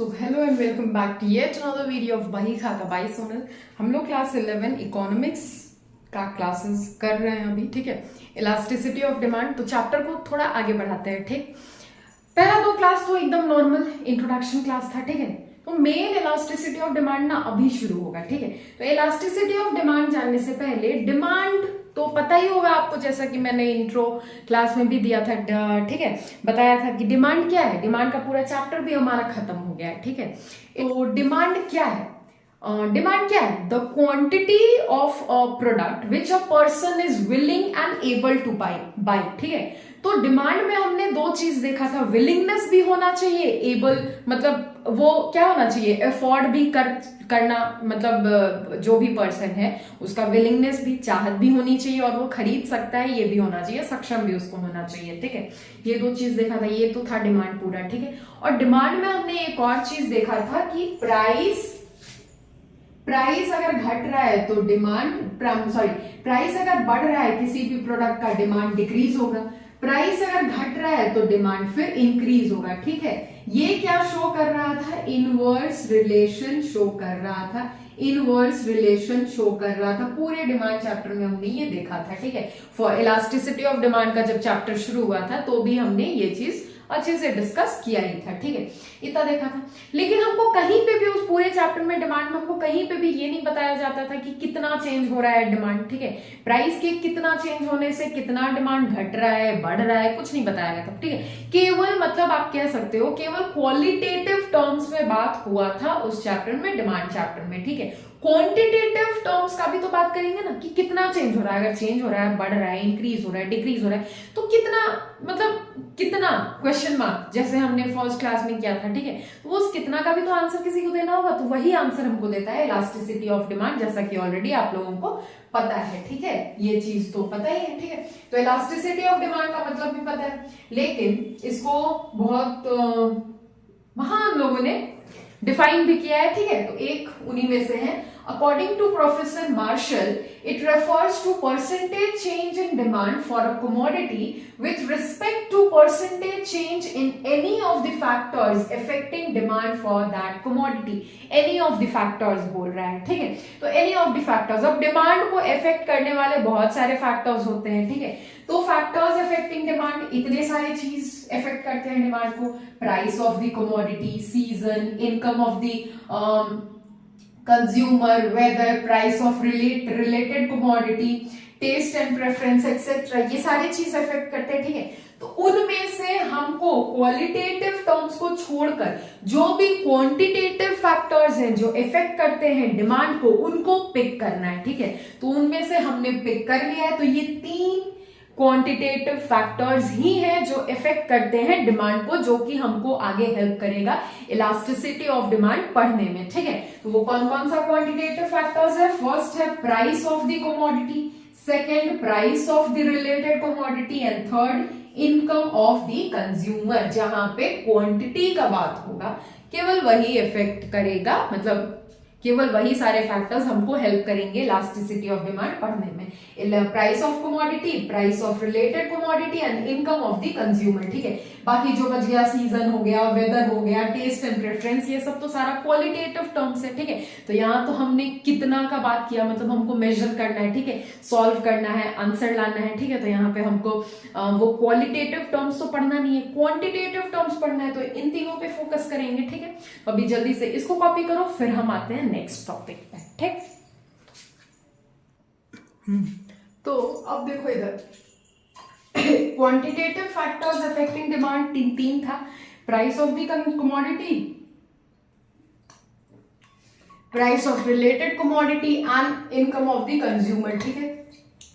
So hello and welcome back to yet another video of Bahi Khata by Sonal. हम लोग class 11 economics का classes कर रहे हैं अभी, ठीक है। इलास्टिसिटी ऑफ डिमांड, तो चैप्टर को थोड़ा आगे बढ़ाते हैं, ठीक। पहला दो क्लास तो एकदम नॉर्मल इंट्रोडक्शन क्लास था, ठीक है। तो मेन इलास्टिसिटी ऑफ डिमांड ना अभी शुरू होगा, ठीक है। तो इलास्टिसिटी ऑफ डिमांड जानने से पहले डिमांड तो पता ही होगा आपको, जैसा कि मैंने इंट्रो क्लास में भी दिया था, ठीक है। बताया था कि डिमांड क्या है। डिमांड का पूरा चैप्टर भी हमारा खत्म हो गया है, ठीक है। तो डिमांड क्या है? डिमांड क्या है? The quantity of a product which a person is willing and able to buy, ठीक है। तो डिमांड में हमने दो चीज देखा था, विलिंगनेस भी होना चाहिए, एबल मतलब वो क्या होना चाहिए, अफोर्ड भी करना, मतलब जो भी पर्सन है उसका विलिंगनेस भी, चाहत भी होनी चाहिए और वो खरीद सकता है, ये भी होना चाहिए, सक्षम भी उसको होना चाहिए, ठीक है। ये दो चीज देखा था, ये तो था डिमांड पूरा, ठीक है। और डिमांड में हमने एक और चीज देखा था कि प्राइस अगर घट रहा है तो डिमांड, प्राइस अगर बढ़ रहा है किसी भी प्रोडक्ट का, डिमांड डिक्रीज होगा। प्राइस अगर घट रहा है तो डिमांड फिर इंक्रीज होगा, ठीक है। ये क्या शो कर रहा था? इनवर्स रिलेशन शो कर रहा था, इनवर्स रिलेशन शो कर रहा था। पूरे डिमांड चैप्टर में हमने ये देखा था, ठीक है। फॉर इलास्टिसिटी ऑफ डिमांड का जब चैप्टर शुरू हुआ था तो भी हमने ये चीज अच्छे से डिस्कस किया ही था, ठीक है। इतना देखा था, लेकिन हमको कहीं पे भी उस पूरे चैप्टर में डिमांड में हमको कहीं पे भी ये नहीं बताया जाता था कि कितना चेंज हो रहा है डिमांड, ठीक है। प्राइस के कितना चेंज होने से कितना डिमांड घट रहा है, बढ़ रहा है, कुछ नहीं बताया गया था, ठीक है। केवल मतलब आप कह सकते हो केवल क्वालिटेटिव टर्म्स में बात हुआ था उस चैप्टर में, डिमांड चैप्टर में, ठीक है। क्वांटिटेटिव टर्म्स का भी तो बात करेंगे ना कि कितना चेंज हो रहा है, अगर चेंज हो रहा है, बढ़ रहा है, इंक्रीज हो रहा है, डिक्रीज हो रहा है, तो कितना, मतलब कितना, क्वेश्चन मार्क, जैसे हमने फर्स्ट क्लास में किया था, ठीक है। तो उस कितना का भी तो आंसर किसी को देना होगा, तो वही आंसर हमको देता है इलास्टिसिटी ऑफ डिमांड, जैसा कि ऑलरेडी आप लोगों को पता है, ठीक है। ये चीज तो पता ही है, ठीक है। तो इलास्टिसिटी ऑफ डिमांड का मतलब भी पता है, लेकिन इसको बहुत महान लोगों ने डिफाइन भी किया है, ठीक है। तो एक उन्हीं में से है, according to professor Marshall, it refers to percentage change in demand for a commodity with respect to percentage change in any of the factors affecting demand for that commodity. Any of the factors बोल रहा है, ठीक है। तो any of the factors, अब demand को affect करने वाले बहुत सारे फैक्टर्स होते हैं, ठीक है। तो फैक्टर्स अफेक्टिंग डिमांड, इतने सारे चीज अफेक्ट करते हैं डिमांड को, price of the commodity, season, income of the consumer, weather, price of related commodity, taste and preference etcetera, ये सारी चीज अफेक्ट करते हैं, ठीक है। तो उनमें से हमको क्वालिटेटिव टर्म्स को छोड़कर जो भी क्वांटिटेटिव फैक्टर्स हैं जो इफेक्ट करते हैं डिमांड को, उनको पिक करना है, ठीक है। तो उनमें से हमने पिक कर लिया है, तो ये तीन क्वांटिटेटिव फैक्टर्स ही हैं जो इफेक्ट करते हैं डिमांड को, जो कि हमको आगे हेल्प करेगा इलास्टिसिटी ऑफ डिमांड पढ़ने में, ठीक है। तो वो कौन कौन सा क्वांटिटेटिव फैक्टर्स है? फर्स्ट है price of the commodity, second price of the related commodity, and third income of the consumer. जहां पे क्वांटिटी का बात होगा केवल वही इफेक्ट करेगा, मतलब केवल वही सारे फैक्टर्स हमको हेल्प करेंगे इलास्टिसिटी ऑफ डिमांड पढ़ने में। Price of commodity, price of related commodity and income of the consumer, ठीक है। बाकी जो बच गया, सीजन हो गया, वेदर हो गया, टेस्ट एंड प्रेफरेंस, ये सब तो सारा क्वालिटेटिव टर्म्स है, ठीक है। तो यहाँ तो हमने कितना का बात किया, मतलब हमको मेजर करना है, ठीक है, सॉल्व करना है, आंसर लाना है, ठीक है। तो यहाँ पे हमको वो क्वालिटेटिव टर्म्स तो पढ़ना नहीं है, क्वांटिटेटिव टर्म्स पढ़ना है, तो इन तीनों पे फोकस करेंगे, ठीक है। तो अभी जल्दी से इसको कॉपी करो, फिर हम आते हैं नेक्स्ट टॉपिक पे, ठीक। तो अब देखो इधर क्वांटिटेटिव फैक्टर्स अफेक्टिंग डिमांड तीन था, price of the commodity, price of related commodity and income of the consumer, ठीक है।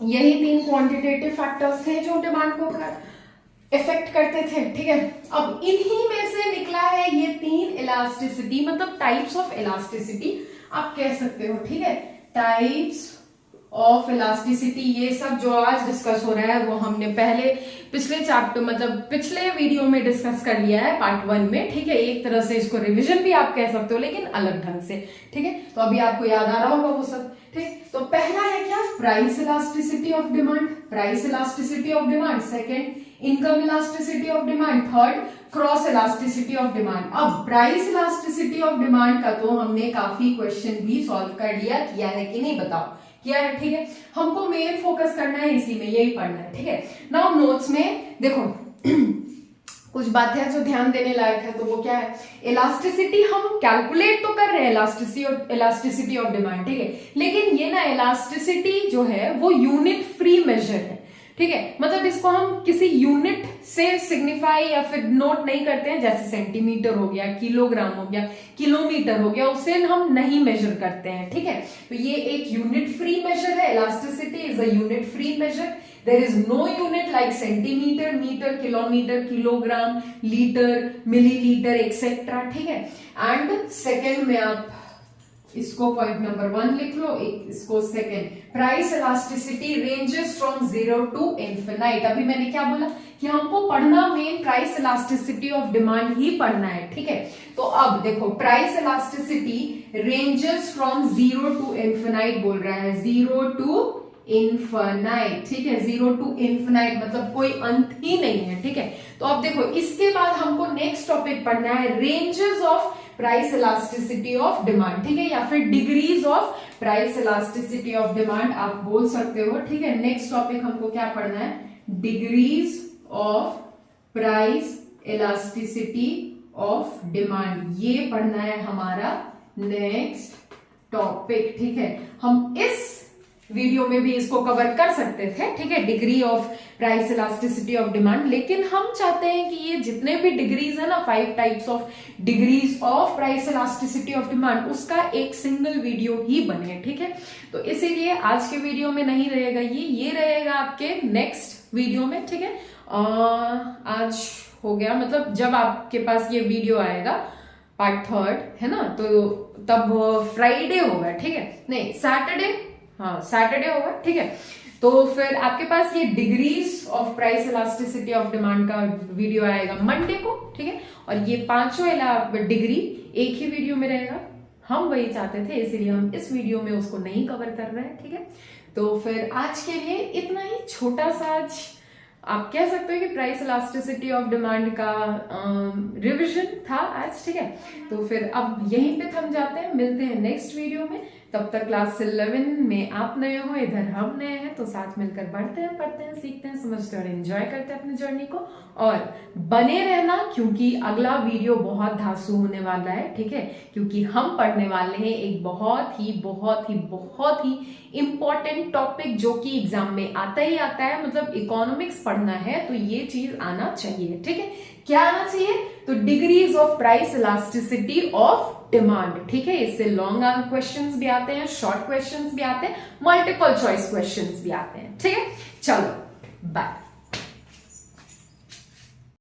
यही तीन क्वांटिटेटिव फैक्टर्स थे जो डिमांड को इफेक्ट करते थे, ठीक है। अब इन्हीं में से निकला है ये तीन इलास्टिसिटी, मतलब टाइप्स ऑफ इलास्टिसिटी आप कह सकते हो, ठीक है। टाइप्स ऑफ इलास्टिसिटी, ये सब जो आज डिस्कस हो रहा है वो हमने पहले पिछले चैप्टर, मतलब पिछले वीडियो में डिस्कस कर लिया है पार्ट 1 में, ठीक है। एक तरह से इसको रिवीजन भी आप कह सकते हो, लेकिन अलग ढंग से, ठीक है। तो अभी आपको याद आ रहा होगा वो सब, ठीक। तो पहला है क्या? Price elasticity of demand, price elasticity of demand. Second income elasticity of demand, third cross elasticity of demand. अब प्राइस इलास्टिसिटी ऑफ डिमांड का तो हमने काफी क्वेश्चन भी सॉल्व कर लिया, किया है कि नहीं बताओ, किया है, ठीक है। हमको मेन फोकस करना है इसी में, यही पढ़ना है, ठीक है। नाउ नोट्स में देखो कुछ बातें हैं जो ध्यान देने लायक है, तो वो क्या है, इलास्टिसिटी हम कैलकुलेट तो कर रहे हैं इलास्टिसिटी ऑफ डिमांड, ठीक है, लेकिन ये ना इलास्टिसिटी जो है वो यूनिट फ्री मेजर है, ठीक है। मतलब इसको हम किसी यूनिट से सिग्निफाई या फिर नोट नहीं करते हैं, जैसे सेंटीमीटर हो गया, किलोग्राम हो गया, किलोमीटर हो गया, उससे हम नहीं मेजर करते हैं, ठीक है। तो ये एक यूनिट फ्री मेजर है, elasticity is a unit free measure. There is no unit like centimeter, meter, kilometer, kilogram, liter, milliliter, etc. ठीक है। एंड सेकेंड में आप इसको पॉइंट नंबर 1 लिख लो, इसको second, price elasticity ranges from 0 to infinite. अभी मैंने क्या बोला कि हमको पढ़ना main price elasticity of demand ही पढ़ना है, ठीक है। तो अब देखो price elasticity ranges from 0 to infinite बोल रहा है, 0 टू इन्फिनाइट, ठीक है। 0 टू इन्फिनाइट मतलब कोई अंत ही नहीं है, ठीक है। तो अब देखो इसके बाद हमको नेक्स्ट टॉपिक पढ़ना है ranges of price elasticity of demand, ठीक है, या फिर degrees of price elasticity of demand आप बोल सकते हो, ठीक है। नेक्स्ट टॉपिक हमको क्या पढ़ना है, degrees of price elasticity of demand, ये पढ़ना है हमारा नेक्स्ट टॉपिक, ठीक है। हम इस वीडियो में भी इसको कवर कर सकते थे, ठीक है, degree of price elasticity of demand, लेकिन हम चाहते हैं कि ये जितने भी डिग्रीज है ना, 5 types of degrees of price elasticity of demand, उसका एक सिंगल वीडियो ही बने, ठीक है। तो इसीलिए आज के वीडियो में नहीं रहेगा ये रहेगा आपके नेक्स्ट वीडियो में, ठीक है। आज हो गया, मतलब जब आपके पास ये वीडियो आएगा पार्ट 3 है ना, तो तब फ्राइडे होगा, ठीक है, नहीं सैटरडे, हाँ सैटरडे होगा, ठीक है। तो फिर आपके पास ये degrees of price elasticity of demand का वीडियो आएगा मंडे को, ठीक है। और ये 5 डिग्री एक ही वीडियो में रहेगा, हम वही चाहते थे, इसीलिए हम इस वीडियो में उसको नहीं कवर कर रहे हैं, ठीक है। तो फिर आज के लिए इतना ही, छोटा सा आज आप कह सकते हो कि प्राइस इलास्टिसिटी ऑफ डिमांड का रिवीजन था आज, ठीक है। तो फिर अब यहीं पे थम जाते हैं, मिलते हैं नेक्स्ट वीडियो में। तब तक क्लास 11 में आप नए हो, इधर हम नए हैं, तो साथ मिलकर बढ़ते हैं, पढ़ते हैं, सीखते हैं, समझते हैं और एंजॉय करते हैं अपनी जर्नी को। और बने रहना, क्योंकि अगला वीडियो बहुत धांसू होने वाला है, ठीक है, क्योंकि हम पढ़ने वाले हैं एक बहुत ही इंपॉर्टेंट टॉपिक जो कि एग्जाम में आता ही आता है, मतलब इकोनॉमिक्स पढ़ना है तो ये चीज आना चाहिए, ठीक है। क्या आना चाहिए, तो degrees of price elasticity of demand, ठीक है। इससे लॉन्ग आंसर क्वेश्चंस भी आते हैं, शॉर्ट क्वेश्चंस भी आते हैं, मल्टीपल चॉइस क्वेश्चंस भी आते हैं, ठीक है। चलो बाय।